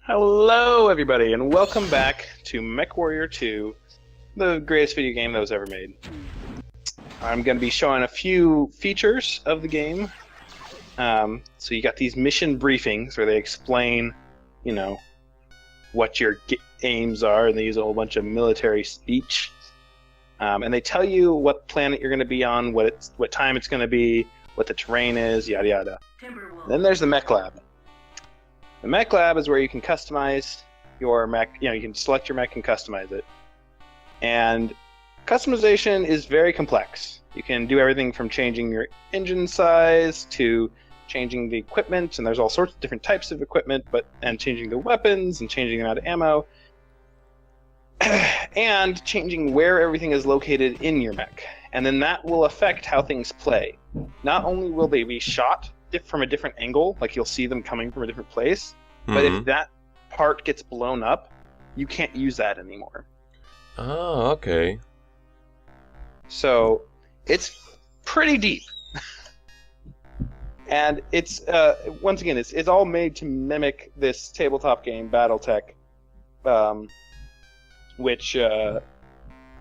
Hello, everybody, and welcome back to MechWarrior 2, the greatest video game that was ever made. I'm going to be showing a few features of the game. So you got these mission briefings where they explain, what your aims are, and they use a whole bunch of military speech. And they tell you what planet you're going to be on, what time it's going to be, what the terrain is, yada yada. Then there's the Mech Lab. The Mech Lab is where you can customize your mech. You can select your mech and customize it. And customization is very complex. You can do everything from changing your engine size to changing the equipment, and there's all sorts of different types of equipment, and changing the weapons and changing the amount of ammo, and changing where everything is located in your mech. And then that will affect how things play. Not only will they be shot from a different angle, like you'll see them coming from a different place, but if that part gets blown up, you can't use that anymore. Oh, okay. So it's pretty deep. And it's once again, it's all made to mimic this tabletop game, BattleTech, which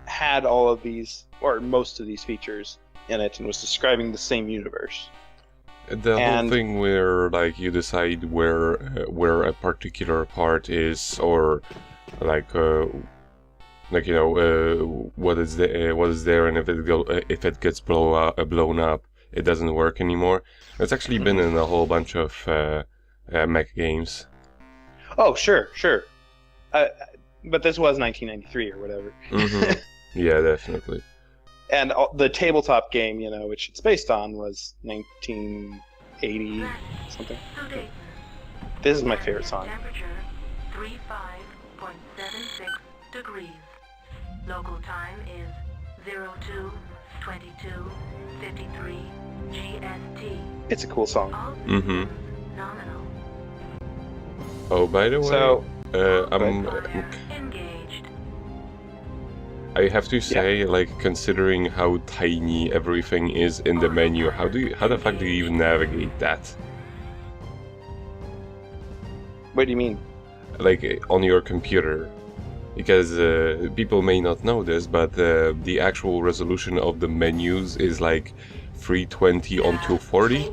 had all of these, or most of these features in it, and was describing the same universe. The whole thing where you decide where a particular part is, or what is there, and if it gets blown up, it doesn't work anymore. It's actually been in a whole bunch of mech games. Oh, sure. But this was 1993 or whatever. Yeah, definitely. And the tabletop game, which it's based on, was 1980 something. This is my favorite song. Temperature 35.76 degrees. Local time is 02:22:53 GST. It's a cool song. Nominal. Oh, by the way, so, Engaged. I have to say, considering how tiny everything is in the menu, how the fuck do you even navigate that? What do you mean? On your computer? Because people may not know this, but the actual resolution of the menus is 320 on 240.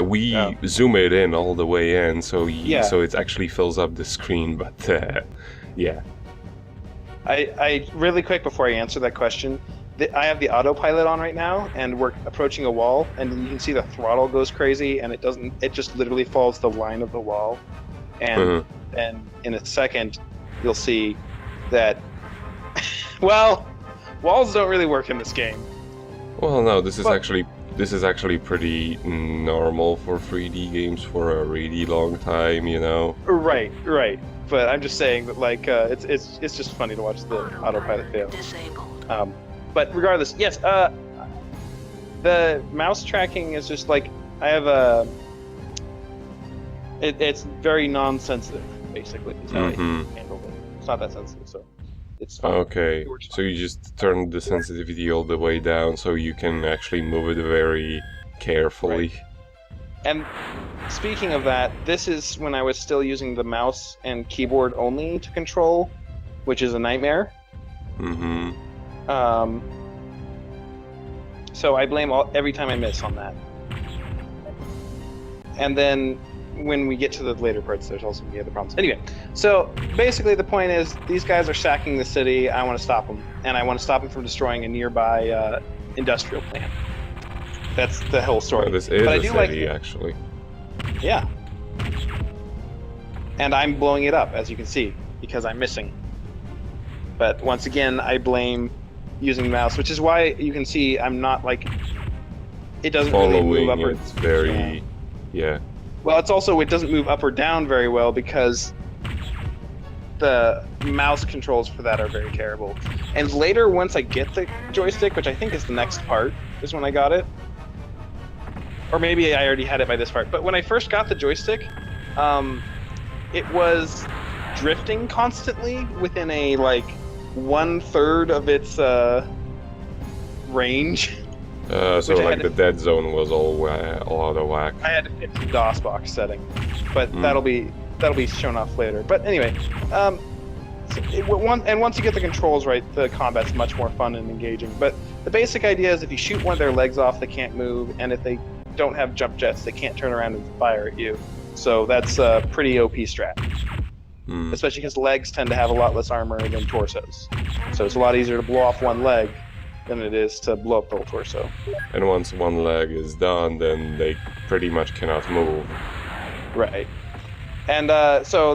We zoom it in all the way in, so it actually fills up the screen, but yeah. I really quick before I answer that question, I have the autopilot on right now, and we're approaching a wall, and you can see the throttle goes crazy, and it just literally follows the line of the wall, and in a second you'll see that well, walls don't really work in this game. Well, no, this is actually pretty normal for 3D games for a really long time, Right. But I'm just saying that it's just funny to watch the autopilot fail. But regardless, yes, the mouse tracking is just I have it's very non-sensitive, basically. Is how I handle it. It's not that sensitive, so it's fine. Okay, so you just turn the sensitivity all the way down so you can actually move it very carefully. Right. And speaking of that, this is when I was still using the mouse and keyboard only to control, which is a nightmare. So I blame every time I miss on that. And then when we get to the later parts, there's also the other problems. Anyway, so basically the point is these guys are sacking the city. I want to stop them, and I want to stop them from destroying a nearby industrial plant. That's the whole story. Well, this is a city, actually. Yeah. And I'm blowing it up, as you can see, because I'm missing. But once again, I blame using the mouse, which is why you can see I'm not it doesn't really move up or it's very yeah. Well, it doesn't move up or down very well because the mouse controls for that are very terrible. And later, once I get the joystick, which I think is the next part, is when I got it. Or maybe I already had it by this part. But when I first got the joystick, it was drifting constantly within a 1/3 of its range. So the dead zone was all out of whack. I had to fix the DOS box setting, but that'll be that'll be shown off later. But anyway, once you get the controls right, the combat's much more fun and engaging. But the basic idea is if you shoot one of their legs off, they can't move, and if they don't have jump jets, they can't turn around and fire at you. So that's a pretty OP strat. Especially because legs tend to have a lot less armor than torsos. So it's a lot easier to blow off one leg than it is to blow up the whole torso. And once one leg is done, then they pretty much cannot move. Right. And so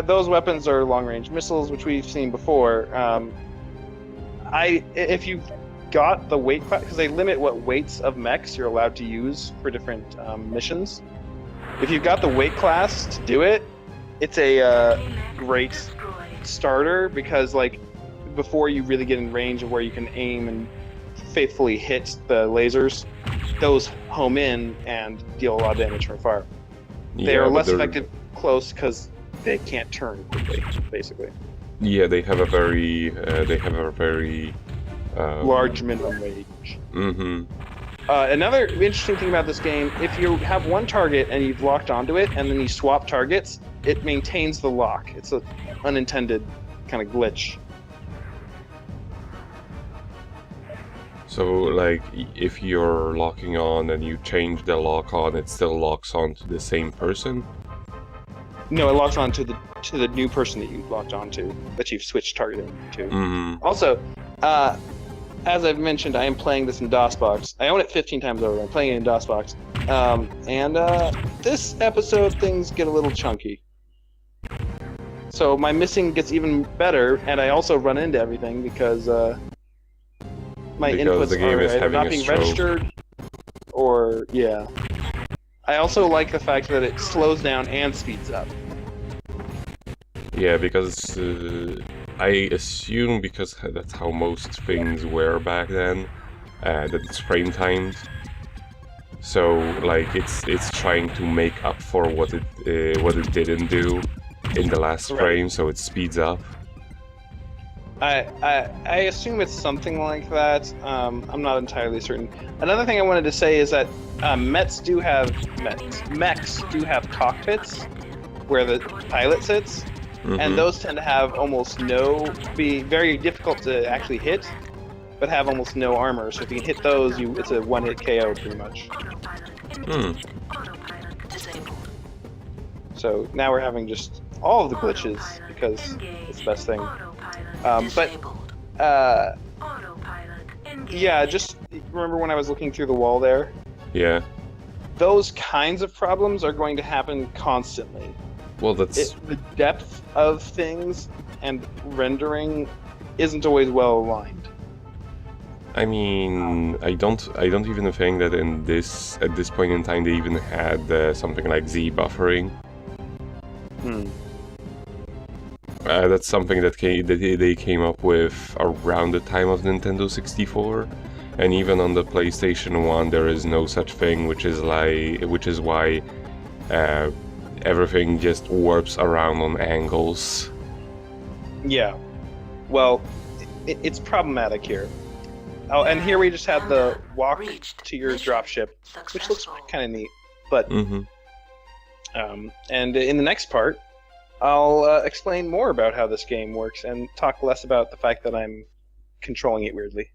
those weapons are long-range missiles, which we've seen before. If you've got the weight class, because they limit what weights of mechs you're allowed to use for different missions. If you've got the weight class to do it, it's a great starter, because like before you really get in range of where you can aim and faithfully hit the lasers, those home in and deal a lot of damage from far. They are less effective close because they can't turn quickly, basically. Yeah, they have a very large minimum range. Mm-hmm. Another interesting thing about this game, if you have one target and you've locked onto it, and then you swap targets, it maintains the lock. It's an unintended kind of glitch. So, like, if you're locking on and you change the lock on, it still locks on to the same person? No, it locks on to the new person that you locked onto, that you've switched targeting to. Mm-hmm. Also, as I've mentioned, I am playing this in DOSBox. I own it 15 times over. I'm playing it in DOSBox. This episode, things get a little chunky. So my missing gets even better, and I also run into everything because my inputs are either not being registered, or, yeah. I also like the fact that it slows down and speeds up. Yeah, because I assume because that's how most things were back then, that it's frame timed. So like it's trying to make up for what it didn't do in the last frame, so it speeds up. I assume it's something like that. I'm not entirely certain. Another thing I wanted to say is that mechs do have cockpits where the pilot sits, and those tend to have be very difficult to actually hit, but have almost no armor. So if you can hit those, it's a one-hit KO pretty much. So now we're having just all of the glitches because it's the best thing. Yeah, just remember when I was looking through the wall there? Yeah. Those kinds of problems are going to happen constantly. Well, that's... The depth of things and rendering isn't always well aligned. I mean, I don't even think that at this point in time they even had something like Z buffering. That's something that they came up with around the time of Nintendo 64, and even on the PlayStation 1 there is no such thing, which is why everything just warps around on angles. Yeah, well, it's problematic here. Oh, and here we just have the walk to your dropship, which looks kind of neat. But and in the next part, I'll explain more about how this game works and talk less about the fact that I'm controlling it weirdly.